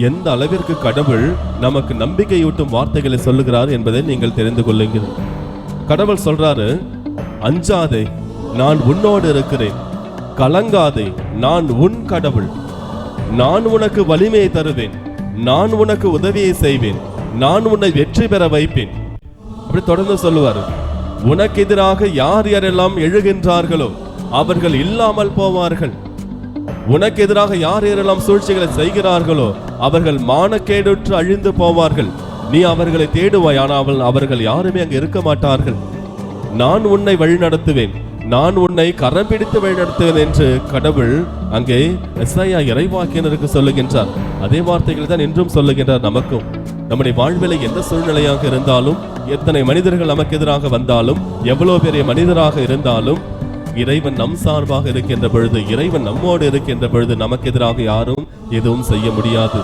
எந்த அளவிற்கு கடவுள் நமக்கு நம்பிக்கையூட்டும் வார்த்தைகளை சொல்லுகிறார் என்பதை நீங்கள் தெரிந்து கொள்ளுங்கள். கடவுள் சொல்றாரு, அஞ்சாதே, நான் உன்னோடு இருக்கிறேன். கலங்காதே, நான் உன் கடவுள். நான் உனக்கு வலிமையை தருவேன். நான் உனக்கு உதவியை செய்வேன். நான் உன்னை வெற்றி பெற வைப்பேன். அப்படி தொடர்ந்து சொல்லுவார். உனக்கு எதிராக யார் யாரெல்லாம் எழுகின்றார்களோ அவர்கள் இல்லாமல் போவார்கள். உனக்கு எதிராக யார் யாரெல்லாம் சூழ்ச்சிகளை செய்கிறார்களோ அவர்கள் மானக்கேடுற்று அழிந்து போவார்கள். நீ அவர்களை தேடுவாய், ஆனால் அவர்கள் யாருமே அங்கு இருக்க மாட்டார்கள். நான் உன்னை வழிநடத்துவேன், நான் உன்னை கரம் பிடித்து வழிநடத்துவேன் என்று கடவுள் அங்கே எசாயா இறைவாக்கினருக்கு சொல்லுகின்றார். அதே வார்த்தைகள் தான் இன்றும் சொல்லுகின்றார் நமக்கும். நம்முடைய வாழ்விலை எந்த சூழ்நிலையாக இருந்தாலும், எத்தனை மனிதர்கள் நமக்கு எதிராக வந்தாலும், எவ்வளவு பெரிய மனிதராக இருந்தாலும், இறைவன் நம் சார்பாக இருக்கின்ற பொழுது, இறைவன் நம்மோடு இருக்கின்ற பொழுது நமக்கு எதிராக யாரும் எதுவும் செய்ய முடியாது.